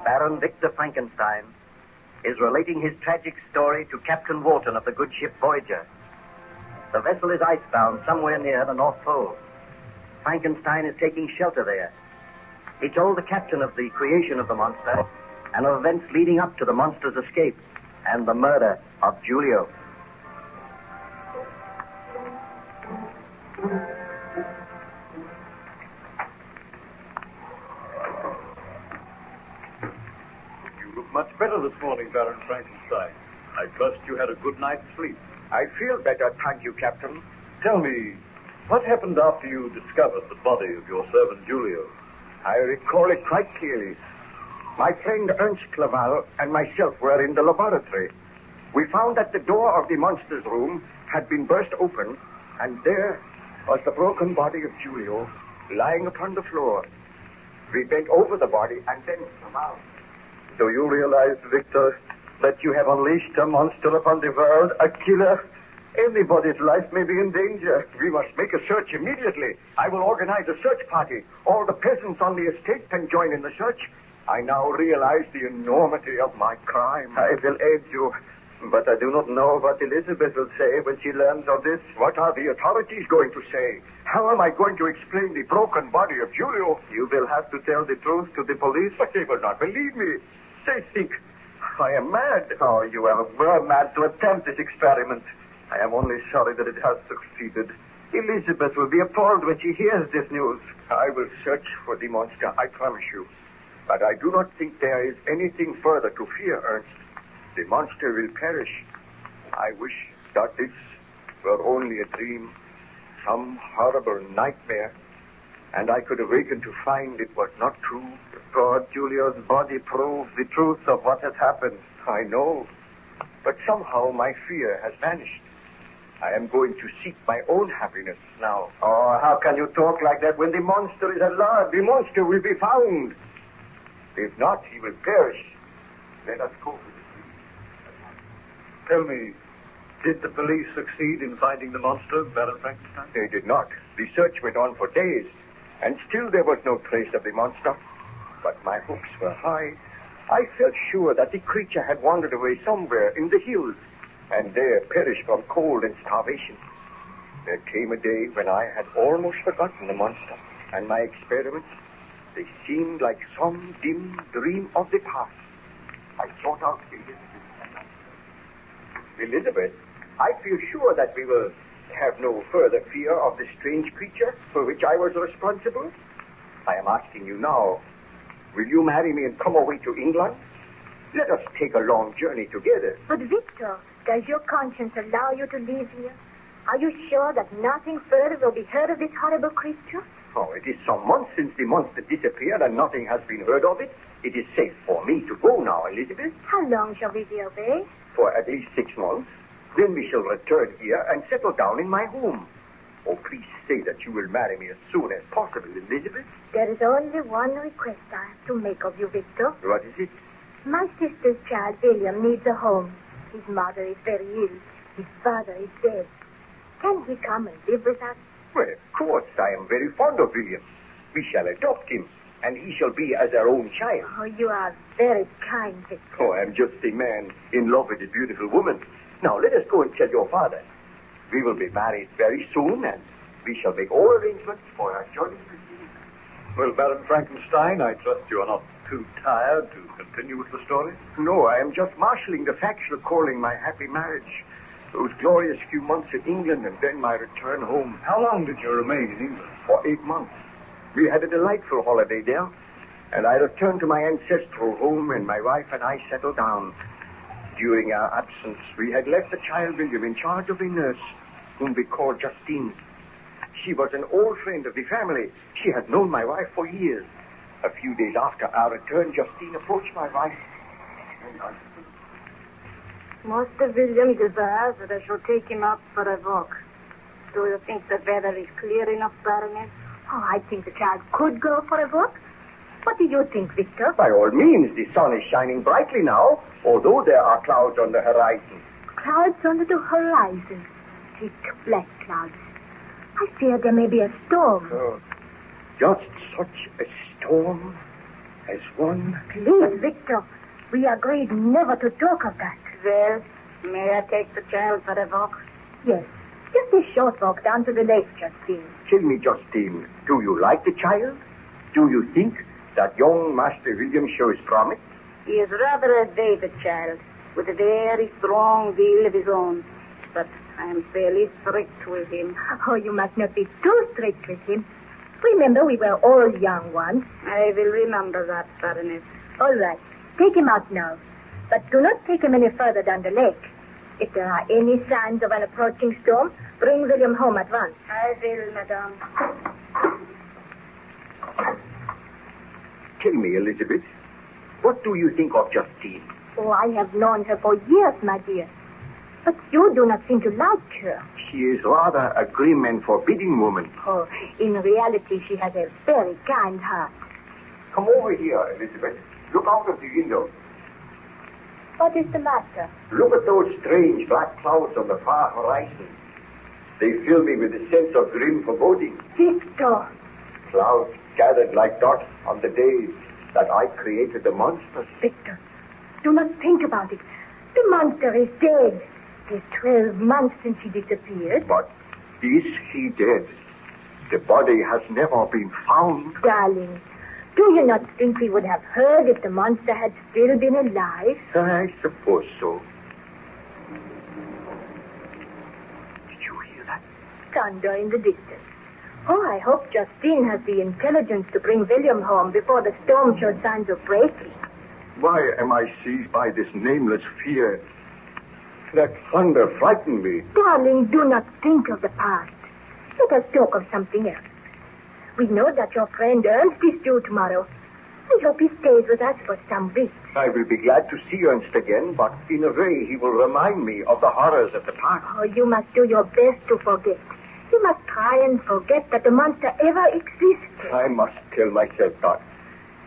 Baron Victor Frankenstein is relating his tragic story to Captain Wharton of the good ship Voyager. The vessel is icebound somewhere near the North Pole. Frankenstein is taking shelter there. He told the captain of the creation of the monster and of events leading up to the monster's escape and the murder of Julio. You look much better this morning, Baron Frankenstein. I trust you had a good night's sleep. I feel better, thank you, Captain. Tell me, what happened after you discovered the body of your servant Julio? I recall it quite clearly. My friend Ernst Clerval and myself were in the laboratory. We found that the door of the monster's room had been burst open, and there was the broken body of Julio lying upon the floor. We bent over the body and then Clerval. Do you realize, Victor, that you have unleashed a monster upon the world, a killer? Anybody's life may be in danger. We must make a search immediately. I will organize a search party. All the peasants on the estate can join in the search. I now realize the enormity of my crime. I will aid you, but I do not know what Elizabeth will say when she learns of this. What are the authorities going to say? How am I going to explain the broken body of Julio? You will have to tell the truth to the police. But they will not believe me. They think I am mad. Oh, you were mad to attempt this experiment. I am only sorry that it has succeeded. Elizabeth will be appalled when she hears this news. I will search for the monster, I promise you. But I do not think there is anything further to fear, Ernst. The monster will perish. I wish that this were only a dream, some horrible nightmare, and I could awaken to find it was not true. God, Julio's body proves the truth of what has happened. I know, but somehow my fear has vanished. I am going to seek my own happiness now. Oh, how can you talk like that when the monster is alive? The monster will be found. If not, he will perish. Let us go to the police. Tell me, did the police succeed in finding the monster, Baron Frankenstein? They did not. The search went on for days, and still there was no trace of the monster. But my hopes were high. I felt sure that the creature had wandered away somewhere in the hills, and there perished from cold and starvation. There came a day when I had almost forgotten the monster, and my experiments, they seemed like some dim dream of the past. I sought out Elizabeth, I feel sure that we will have no further fear of the strange creature for which I was responsible. I am asking you now, will you marry me and come away to England? Let us take a long journey together. But Victor, does your conscience allow you to live here? Are you sure that nothing further will be heard of this horrible creature? Oh, it is some months since the monster disappeared and nothing has been heard of it. It is safe for me to go now, Elizabeth. How long shall we be away? For at least 6 months. Then we shall return here and settle down in my home. Oh, please say that you will marry me as soon as possible, Elizabeth. There is only one request I have to make of you, Victor. What is it? My sister's child, William, needs a home. His mother is very ill. His father is dead. Can he come and live with us? Well, of course, I am very fond of William. We shall adopt him, and he shall be as our own child. Oh, you are very kind, Victor. Oh, I am just a man in love with a beautiful woman. Now, let us go and tell your father. We will be married very soon, and we shall make all arrangements for our journey. Well, Baron Frankenstein, I trust you are not too tired to continue with the story? No, I am just marshalling the facts recalling my happy marriage. Those glorious few months in England and then my return home. How long did you remain in England? For 8 months. We had a delightful holiday there, and I returned to my ancestral home, and my wife and I settled down. During our absence, we had left the child William in charge of a nurse, whom we called Justine. She was an old friend of the family. She had known my wife for years. A few days after our return, Justine approached my wife. Master William desires that I shall take him out for a walk. Do you think the weather is clear enough, Baroness? Oh, I think the child could go for a walk. What do you think, Victor? By all means, the sun is shining brightly now, although there are clouds on the horizon. Clouds under the horizon. Thick black clouds. I fear there may be a storm. Oh, just such a storm as one. Please, Victor. We agreed never to talk of that. Well, may I take the child for a walk? Yes. Just a short walk down to the lake, Justine. Tell me, Justine, do you like the child? Do you think that young Master William shows promise? He is rather a David child, with a very strong will of his own. But I am fairly strict with him. Oh, you must not be too strict with him. Remember, we were all young once. I will remember that, Baroness. All right. Take him out now. But do not take him any further down the lake. If there are any signs of an approaching storm, bring William home at once. I will, madame. Tell me, Elizabeth, what do you think of Justine? Oh, I have known her for years, my dear. But you do not seem to like her. She is rather a grim and forbidding woman. Oh, in reality, she has a very kind heart. Come over here, Elizabeth. Look out of the window. What is the matter? Look at those strange black clouds on the far horizon. They fill me with a sense of grim foreboding. Victor! Clouds gathered like dots on the day that I created the monsters. Victor, do not think about it. The monster is dead. It is 12 months since he disappeared. But is he dead? The body has never been found. Darling, do you not think we would have heard if the monster had still been alive? I suppose so. Did you hear that? Thunder in the distance. Oh, I hope Justine has the intelligence to bring William home before the storm shows signs of breaking. Why am I seized by this nameless fear? That thunder frightened me. Darling, do not think of the past. Let us talk of something else. We know that your friend Ernst is due tomorrow. We hope he stays with us for some weeks. I will be glad to see Ernst again, but in a way he will remind me of the horrors of the past. Oh, you must do your best to forget. You must try and forget that the monster ever existed. I must tell myself that.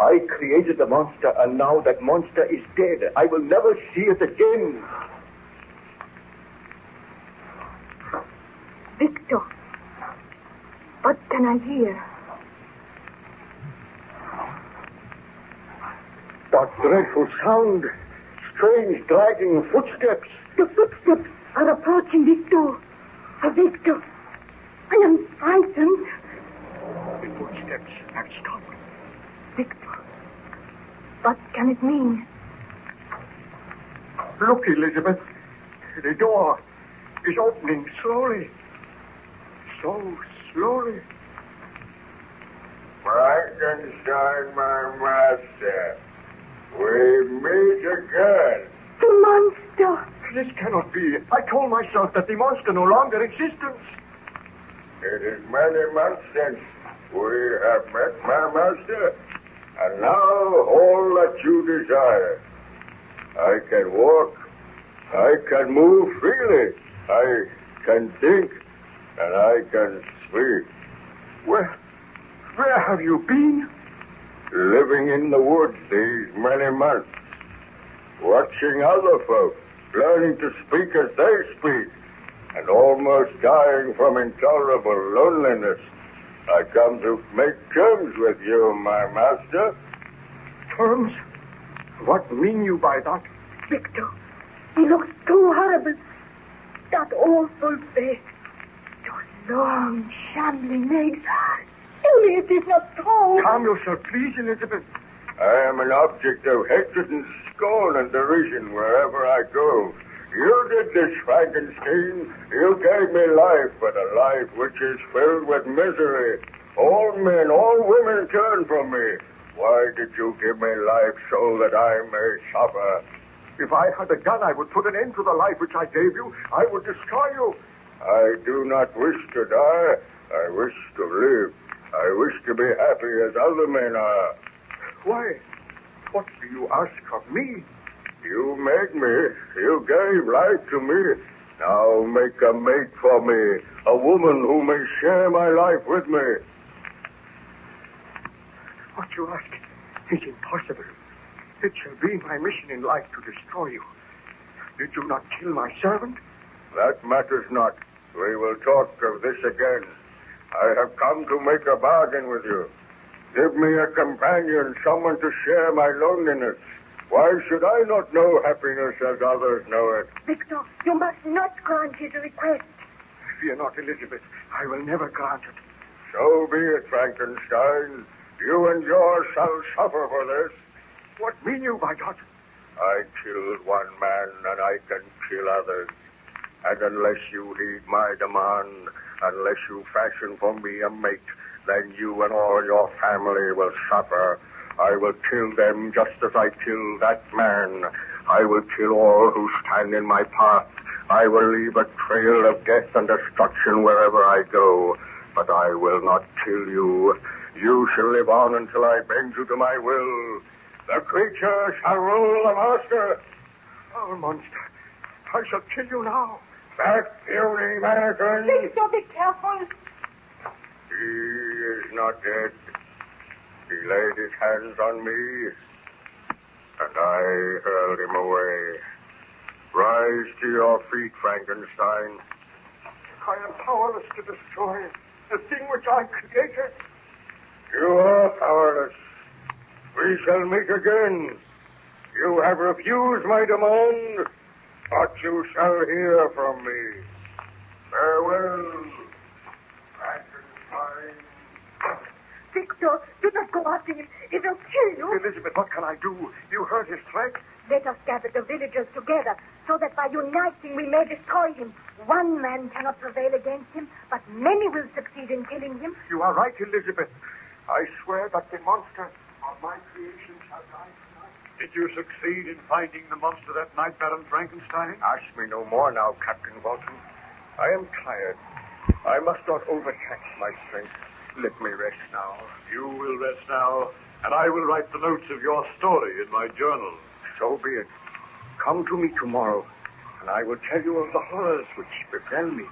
I created the monster, and now that monster is dead. I will never see it again. Victor, what can I hear? That dreadful sound. Strange dragging footsteps. The footsteps are approaching this door. Oh, Victor, I am frightened. The footsteps have stopped. Victor, what can it mean? Look, Elizabeth. The door is opening slowly. So slowly. Frankenstein, my master. We meet again. The monster. This cannot be. I told myself that the monster no longer exists. It is many months since we have met, my master. And now all that you desire. I can walk. I can move freely. I can think. And I can speak. Where have you been? Living in the woods these many months. Watching other folk. Learning to speak as they speak. And almost dying from intolerable loneliness. I come to make terms with you, my master. Terms? What mean you by that? Victor, he looks too horrible. That awful face. Those long, shambling legs. Surely it is not true. Calm yourself, please, Elizabeth. I am an object of hatred and scorn and derision wherever I go. You did this, Frankenstein. You gave me life, but a life which is filled with misery. All men, all women turn from me. Why did you give me life so that I may suffer? If I had a gun, I would put an end to the life which I gave you. I would destroy you. I do not wish to die. I wish to live. I wish to be happy as other men are. Why? What do you ask of me? You made me. You gave life to me. Now make a mate for me. A woman who may share my life with me. What you ask is impossible. It shall be my mission in life to destroy you. Did you not kill my servant? That matters not. We will talk of this again. I have come to make a bargain with you. Give me a companion, someone to share my loneliness. Why should I not know happiness as others know it? Victor, you must not grant his request. Fear not, Elizabeth. I will never grant it. So be it, Frankenstein. You and yours shall suffer for this. What mean you by that? I killed one man, and I can kill others. And unless you heed my demand, unless you fashion for me a mate, then you and all your family will suffer. I will kill them just as I killed that man. I will kill all who stand in my path. I will leave a trail of death and destruction wherever I go. But I will not kill you. You shall live on until I bend you to my will. The creature shall rule the master. Foul monster. I shall kill you now. That puny mannequin. Victor, be careful. He is not dead. He laid his hands on me, and I hurled him away. Rise to your feet, Frankenstein. I am powerless to destroy the thing which I created. You are powerless. We shall meet again. You have refused my demand, but you shall hear from me. Farewell, Frankenstein. Victor, do not go after him. He will kill you. Elizabeth, what can I do? You heard his threat. Let us gather the villagers together so that by uniting we may destroy him. One man cannot prevail against him, but many will succeed in killing him. You are right, Elizabeth. I swear that the monster of my creation shall die tonight. Did you succeed in finding the monster that night, Baron Frankenstein? Ask me no more now, Captain Walton. I am tired. I must not overtax my strength. Let me rest now. You will rest now, and I will write the notes of your story in my journal. So be it. Come to me tomorrow, and I will tell you of the horrors which befell me.